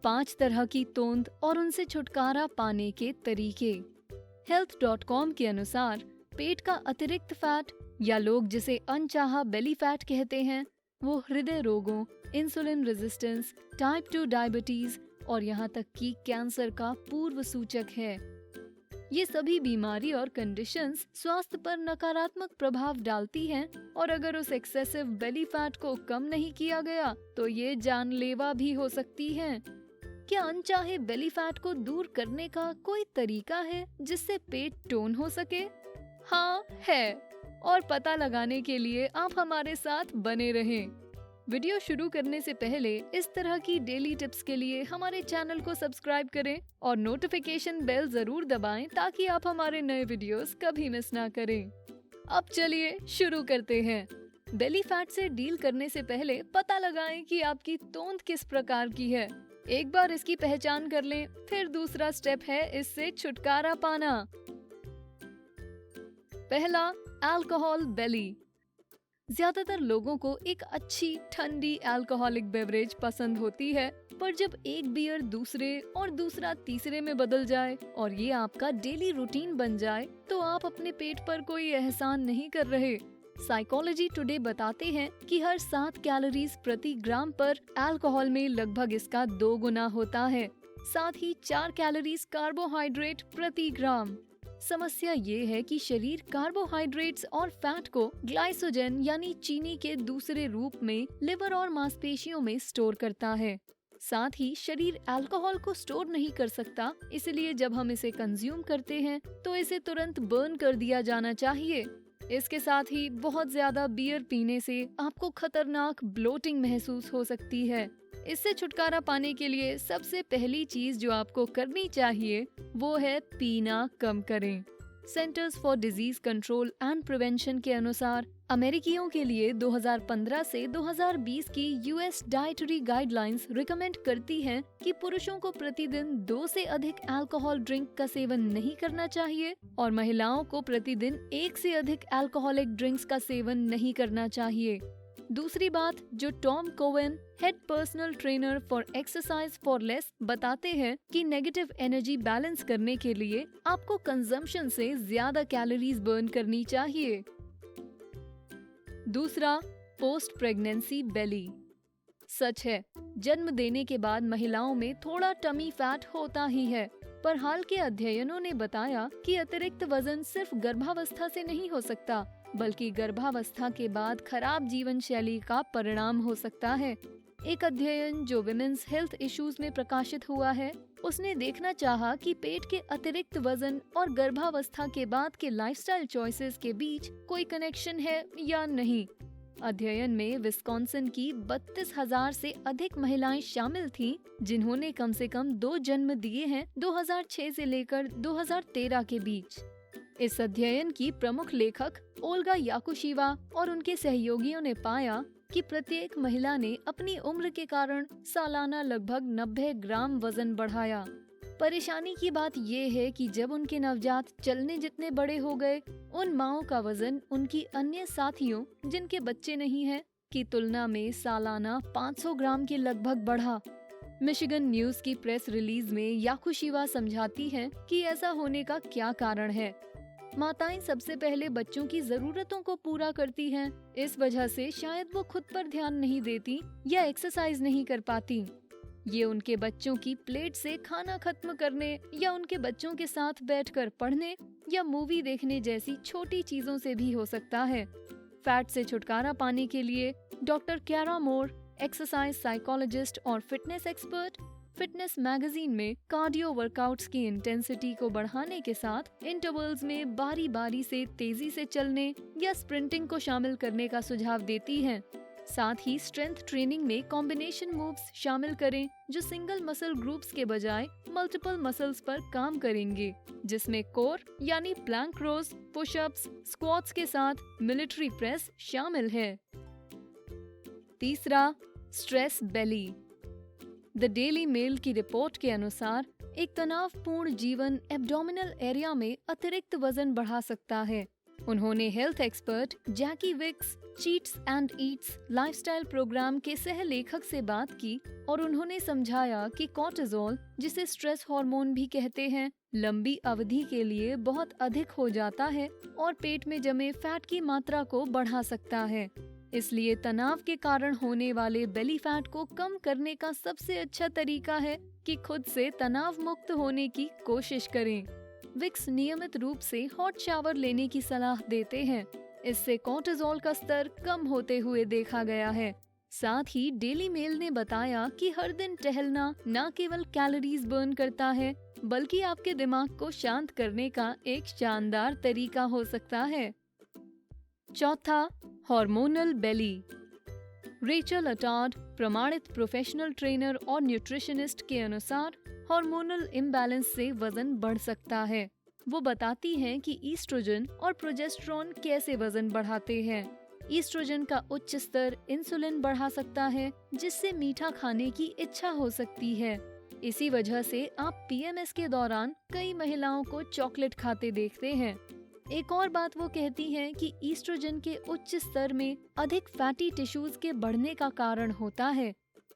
5 तरह की तोंद और उनसे छुटकारा पाने के तरीके। health.com के अनुसार पेट का अतिरिक्त फैट या लोग जिसे अनचाहा बेली फैट कहते हैं, वो हृदय रोगों, इंसुलिन रेजिस्टेंस, टाइप 2 डायबिटीज और यहाँ तक कि कैंसर का पूर्व सूचक है। ये सभी बीमारी और कंडीशंस स्वास्थ्य पर नकारात्मक प्रभाव डालती हैं और अगर उस एक्सेसिव बेली फैट को कम नहीं किया गया तो ये जानलेवा भी हो सकती हैं। क्या अनचाहे बेली फैट को दूर करने का कोई तरीका है जिससे पेट टोन हो सके? हाँ है, और पता लगाने के लिए आप हमारे साथ बने रहें। वीडियो शुरू करने से पहले इस तरह की डेली टिप्स के लिए हमारे चैनल को सब्सक्राइब करें और नोटिफिकेशन बेल जरूर दबाएं ताकि आप हमारे नए वीडियोस कभी मिस ना करें। अब चलिए शुरू करते हैं। बेली फैट से डील करने से पहले पता लगाएं कि आपकी तोंद किस प्रकार की है। एक बार इसकी पहचान कर लें, फिर दूसरा स्टेप है इससे छुटकारा पाना। पहला, अल्कोहल बेली। ज्यादातर लोगों को एक अच्छी ठंडी अल्कोहलिक बेवरेज पसंद होती है, पर जब एक बियर दूसरे और दूसरा तीसरे में बदल जाए और ये आपका डेली रूटीन बन जाए तो आप अपने पेट पर कोई एहसान नहीं कर रहे। साइकोलॉजी टुडे बताते हैं कि हर 7 कैलोरीज प्रति ग्राम पर अल्कोहल में लगभग इसका 2 गुना होता है। साथ ही 4 कैलोरीज कार्बोहाइड्रेट प्रति ग्राम। समस्या ये है कि शरीर कार्बोहाइड्रेट्स और फैट को ग्लाइकोजन यानी चीनी के दूसरे रूप में लिवर और मांसपेशियों में स्टोर करता है। साथ ही शरीर अल्कोहल को स्टोर नहीं कर सकता, इसलिए जब हम इसे कंज्यूम करते हैं तो इसे तुरंत बर्न कर दिया जाना चाहिए। इसके साथ ही बहुत ज्यादा बियर पीने से आपको खतरनाक ब्लोटिंग महसूस हो सकती है। इससे छुटकारा पाने के लिए सबसे पहली चीज जो आपको करनी चाहिए वो है पीना कम करें। Centres for disease control and prevention के अनुसार अमेरिकियों के लिए 2015 से 2020 की यूएस डाइटरी गाइडलाइंस रिकमेंड करती हैं कि पुरुषों को प्रतिदिन 2 से अधिक अल्कोहल ड्रिंक का सेवन नहीं करना चाहिए और महिलाओं को प्रतिदिन 1 से अधिक अल्कोहलिक ड्रिंक्स का सेवन नहीं करना चाहिए। दूसरी बात जो Tom Cowen, head personal trainer for exercise for less, बताते हैं कि नेगेटिव एनर्जी बैलेंस करने के लिए आपको कंजम्पशन से ज्यादा कैलोरीज बर्न करनी चाहिए। दूसरा, पोस्ट प्रेगनेंसी बेली। सच है, जन्म देने के बाद महिलाओं में थोड़ा टमी फैट होता ही है, पर हाल के अध्ययनों ने बताया कि अतिरिक्त वजन सिर्फ गर्भावस्था से नहीं हो सकता, बल्कि गर्भावस्था के बाद खराब जीवन शैली का परिणाम हो सकता है। एक अध्ययन जो विमेंस हेल्थ इश्यूज में प्रकाशित हुआ है, उसने देखना चाहा कि पेट के अतिरिक्त वजन और गर्भावस्था के बाद के लाइफस्टाइल चॉइसेस के बीच कोई कनेक्शन है या नहीं। अध्ययन में विस्कॉन्सिन की 32,000 से अधिक महिलाएं शामिल थीं, जिन्होंने कम से कम 2 जन्म दिए हैं 2006 से लेकर 2013 के बीच। इस अध्ययन की प्रमुख लेखक ओल्गा याकुशिवा और उनके सहयोगियों ने पाया कि प्रत्येक महिला ने अपनी उम्र के कारण सालाना लगभग 90 ग्राम वजन बढ़ाया। परेशानी की बात ये है कि जब उनके नवजात चलने जितने बड़े हो गए, उन माओं का वजन उनकी अन्य साथियों जिनके बच्चे नहीं हैं की तुलना में सालाना 500 ग्राम के लगभग बढ़ा। मिशिगन न्यूज की प्रेस रिलीज में याकुशिवा समझाती हैं कि ऐसा होने का क्या कारण है। माताएं सबसे पहले बच्चों की जरूरतों को पूरा करती हैं, इस वजह से शायद वो खुद पर ध्यान नहीं देती या एक्सरसाइज नहीं कर पाती। ये उनके बच्चों की प्लेट से खाना खत्म करने या उनके बच्चों के साथ बैठकर पढ़ने या मूवी देखने जैसी छोटी चीजों से भी हो सकता है। फैट से छुटकारा पाने के लिए डॉक्टर क्यारा मोर, एक्सरसाइज साइकोलॉजिस्ट और फिटनेस एक्सपर्ट, फिटनेस मैगजीन में कार्डियो वर्कआउट्स की इंटेंसिटी को बढ़ाने के साथ इंटरवल्स में बारी बारी से तेजी से चलने या स्प्रिंटिंग को शामिल करने का सुझाव देती हैं। साथ ही स्ट्रेंथ ट्रेनिंग में कॉम्बिनेशन मूव्स शामिल करें जो सिंगल मसल ग्रुप्स के बजाय मल्टीपल मसल्स पर काम करेंगे, जिसमें कोर यानी प्लैंक रोज, पुशअप्स, स्क्वाट्स के साथ मिलिट्री प्रेस शामिल है। तीसरा, stress belly. The daily mail की रिपोर्ट के अनुसार एक तनावपूर्ण जीवन एब्डोमिनल एरिया में अतिरिक्त वजन बढ़ा सकता है। उन्होंने health expert Jackie Wicks cheats and eats lifestyle programme के सह लेखक से बात की और उन्होंने समझाया कि कॉर्टिसोल, जिसे स्ट्रेस हार्मोन भी कहते हैं, लंबी अवधि के लिए बहुत अधिक हो जाता है और पेट में जमे फैट की मात्रा को बढ़ा सकता है। इसलिए तनाव के कारण होने वाले बेली फैट को कम करने का सबसे अच्छा तरीका है कि खुद से तनाव मुक्त होने की कोशिश करें। विक्स नियमित रूप से हॉट शावर लेने की सलाह देते हैं। इससे कॉर्टिसोल का स्तर कम होते हुए देखा गया है। साथ ही डेली मेल ने बताया कि हर दिन टहलना न केवल कैलोरीज बर्न करता है, बल्कि आपके दिमाग को शांत करने का एक शानदार तरीका हो सकता है। चौथा, हार्मोनल बेली। रेचल अटार्ड, प्रमाणित प्रोफेशनल ट्रेनर और न्यूट्रिशनिस्ट के अनुसार हार्मोनल इम्बैलेंस से वजन बढ़ सकता है। वो बताती हैं कि ईस्ट्रोजन और प्रोजेस्टेरोन कैसे वजन बढ़ाते हैं। ईस्ट्रोजन का उच्च स्तर इंसुलिन बढ़ा सकता है, जिससे मीठा खाने की इच्छा हो सकती है। इसी वजह से आप पीएमएस के दौरान कई महिलाओं को चॉकलेट खाते देखते हैं। एक और बात वो कहती हैं कि ईस्ट्रोजन के उच्च स्तर में अधिक फैटी टिश्यूज के बढ़ने का कारण होता है।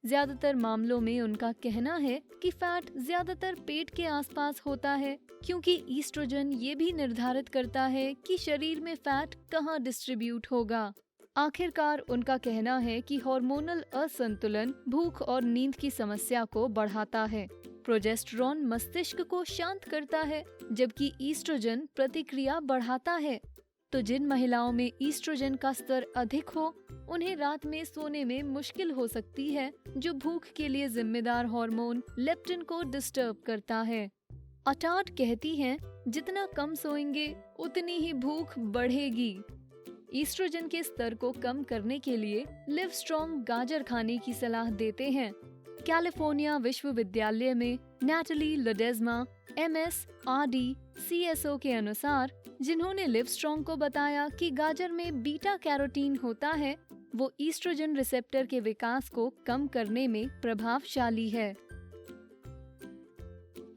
ज्यादातर मामलों में उनका कहना है कि फैट ज्यादातर पेट के आसपास होता है, क्योंकि ईस्ट्रोजन ये भी निर्धारित करता है कि शरीर में फैट कहाँ डिस्ट्रीब्यूट होगा। आखिरकार उनका कहना है कि हार्मोनल असंतुलन भूख और नींद की समस्या को बढ़ाता है। प्रोजेस्टेरोन मस्तिष्क को शांत करता है, जबकि ईस्ट्रोजन प्रतिक्रिया बढ़ाता है। तो जिन महिलाओं में ईस्ट्रोजन का स्तर अधिक हो, उन्हें रात में सोने में मुश्किल हो सकती है, जो भूख के लिए जिम्मेदार हार्मोन लेप्टिन को डिस्टर्ब करता है। अटार्ड कहती हैं, जितना कम सोएंगे उतनी ही भूख बढ़ेगी। ईस्ट्रोजन के स्तर को कम करने के लिए लिव स्ट्रॉन्ग गाजर खाने की सलाह देते हैं। कैलिफोर्निया विश्वविद्यालय में नैटली लेडेज़्मा MS RD CSO के अनुसार, जिन्होंने लिव स्ट्रॉन्ग को बताया कि गाजर में बीटा कैरोटीन होता है, वो ईस्ट्रोजन रिसेप्टर के विकास को कम करने में प्रभावशाली है।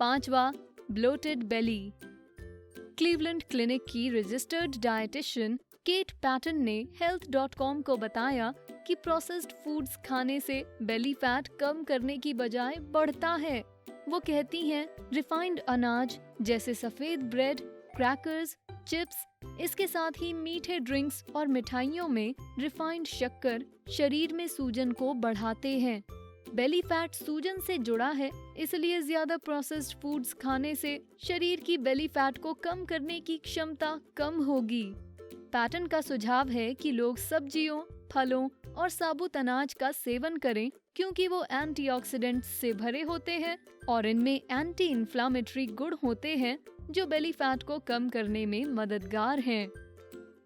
पांचवा, ब्लोटेड बेली। क्लीवलैंड क्लिनिक की रजिस्टर्ड डाइटिशियन केट पैटन ने health.com को बताया कि प्रोसेस्ड फूड्स खाने से बेली फैट कम करने की बजाय बढ़ता है। वो कहती हैं, रिफाइंड अनाज जैसे सफेद ब्रेड, क्रैकर्स, चिप्स, इसके साथ ही मीठे ड्रिंक्स और मिठाइयों में रिफाइंड शक्कर शरीर में सूजन को बढ़ाते हैं। बेली फैट सूजन से जुड़ा है, इसलिए ज्यादा प्रोसेस्ड फूड्स खाने से शरीर की बेली फैट को कम करने की क्षमता कम होगी। पैटर्न का सुझाव है कि लोग सब्जियों, फलों और साबुत अनाज का सेवन करें, क्योंकि वो एंटीऑक्सीडेंट्स से भरे होते हैं और इनमें एंटी इन्फ्लामेटरी गुण होते हैं, जो बेली फैट को कम करने में मददगार हैं।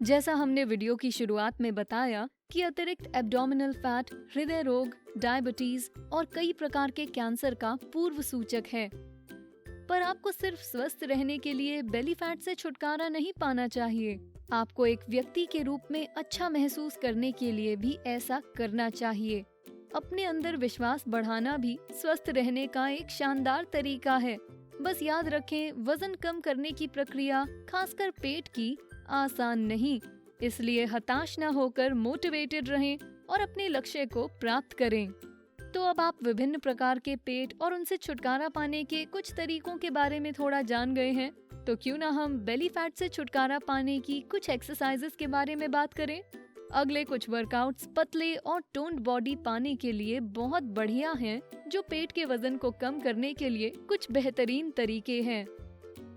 जैसा हमने वीडियो की शुरुआत में बताया कि अतिरिक्त एब्डोमिनल फैट हृदय रोग, डायबिटीज और कई प्रकार के कैंसर का पूर्व सूचक है। पर आपको सिर्फ स्वस्थ रहने के लिए बेली फैट से छुटकारा नहीं पाना चाहिए। आपको एक व्यक्ति के रूप में अच्छा महसूस करने के लिए भी ऐसा करना चाहिए। अपने अंदर विश्वास बढ़ाना भी स्वस्थ रहने का एक शानदार तरीका है। बस याद रखें, वजन कम करने की प्रक्रिया, खासकर पेट की, आसान नहीं। इसलिए हताश न होकर मोटिवेटेड रहें और अपने लक्ष्य को प्राप्त करें। तो अब आप विभिन्न प्रकार के पेट और उनसे छुटकारा पाने के कुछ तरीकों के बारे में थोड़ा जान गए हैं, तो क्यों ना हम बेली फैट से छुटकारा पाने की कुछ एक्सरसाइजेस के बारे में बात करें। अगले कुछ वर्कआउट्स पतले और टोन्ड बॉडी पाने के लिए बहुत बढ़िया हैं, जो पेट के वजन को कम करने के लिए कुछ बेहतरीन तरीके हैं।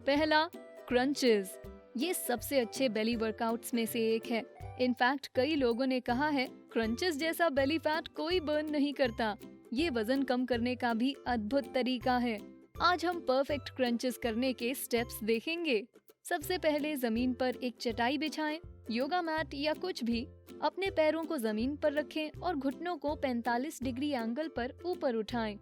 पहला, क्रंचेस। ये सबसे अच्छे बेली वर्कआउट्स में से एक है। इनफैक्ट कई लोगों ने कहा है, क्रंचेस जैसा बेली फैट कोई बर्न नहीं करता। ये वजन कम करने का भी अद्भुत तरीका है। आज हम परफेक्ट क्रंचेस करने के स्टेप्स देखेंगे। सबसे पहले जमीन पर एक चटाई बिछाएं, योगा मैट या कुछ भी। अपने पैरों को जमीन पर रखें और घुटनों को 45 डिग्री एंगल पर ऊपर उठाएं।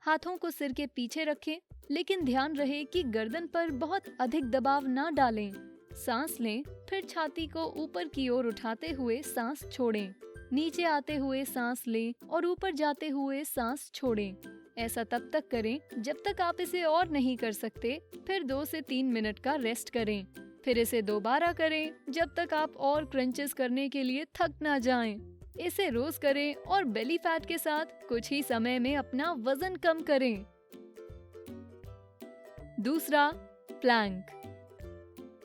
हाथों को सिर के पीछे रखें, लेकिन ध्यान रहे कि गर्दन पर बहुत अधिक दबाव ना डालें। सांस लें, फिर छाती को ऊपर की ओर उठाते हुए सांस छोड़ें। नीचे आते हुए सांस लें और ऊपर जाते हुए सांस छोड़ें। ऐसा तब तक करें जब तक आप इसे और नहीं कर सकते। फिर 2 से 3 मिनट का रेस्ट करें। फिर इसे दोबारा करें जब तक आप और क्रंचेस करने के लिए थक ना जाएं। इसे रोज करें और बेली फैट के साथ कुछ ही समय में अपना वजन कम करें। दूसरा, प्लैंक।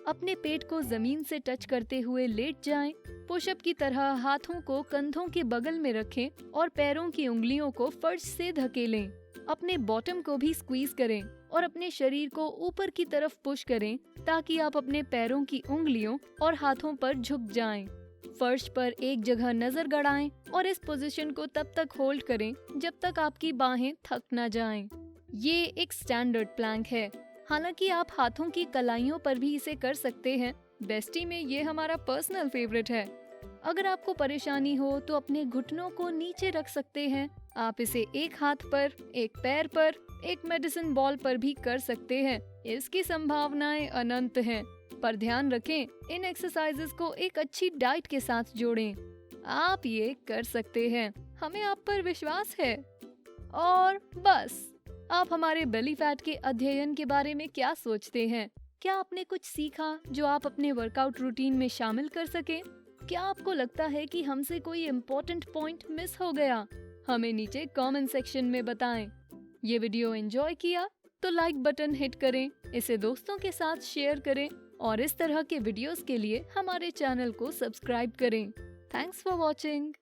अपने पेट को जमीन से टच करते हुए लेट जाएं। पुशअप की तरह हाथों को कंधों के बगल में रखें और पैरों की उंगलियों को फर्श से धकेलें। अपने बॉटम को भी स्क्वीज करें और अपने शरीर को ऊपर की तरफ पुश करें ताकि आप अपने पैरों की उंगलियों और हाथों पर झुक जाएं। फर्श पर एक जगह नजर गड़ाएं और इस पोजीशन को तब तक होल्ड करें जब तक आपकी बाहें थक न जाएं। ये एक स्टैंडर्ड प्लैंक है, हालांकि आप हाथों की कलाइयों पर भी इसे कर सकते हैं। बेस्टी में ये हमारा पर्सनल फेवरेट है। अगर आपको परेशानी हो तो अपने घुटनों को नीचे रख सकते हैं। आप इसे एक हाथ पर, एक पैर पर, एक मेडिसिन बॉल पर भी कर सकते हैं। इसकी संभावनाएं अनंत हैं, पर ध्यान रखें इन एक्सरसाइजेस को एक अच्छी डाइट के साथ जोड़ें। आप ये कर सकते हैं, हमें आप पर विश्वास है। और बस, आप हमारे बेली फैट के अध्ययन के बारे में क्या सोचते हैं? क्या आपने कुछ सीखा जो आप अपने वर्कआउट रूटीन में शामिल कर सकें? क्या आपको लगता है कि हमसे कोई इम्पोर्टेंट पॉइंट मिस हो गया? हमें नीचे कमेंट सेक्शन में बताएं। ये वीडियो एंजॉय किया तो लाइक बटन हिट करें, इसे दोस्तों के साथ शेयर करें और इस तरह के वीडियोस के लिए हमारे चैनल को सब्सक्राइब करें। Thanks for watching.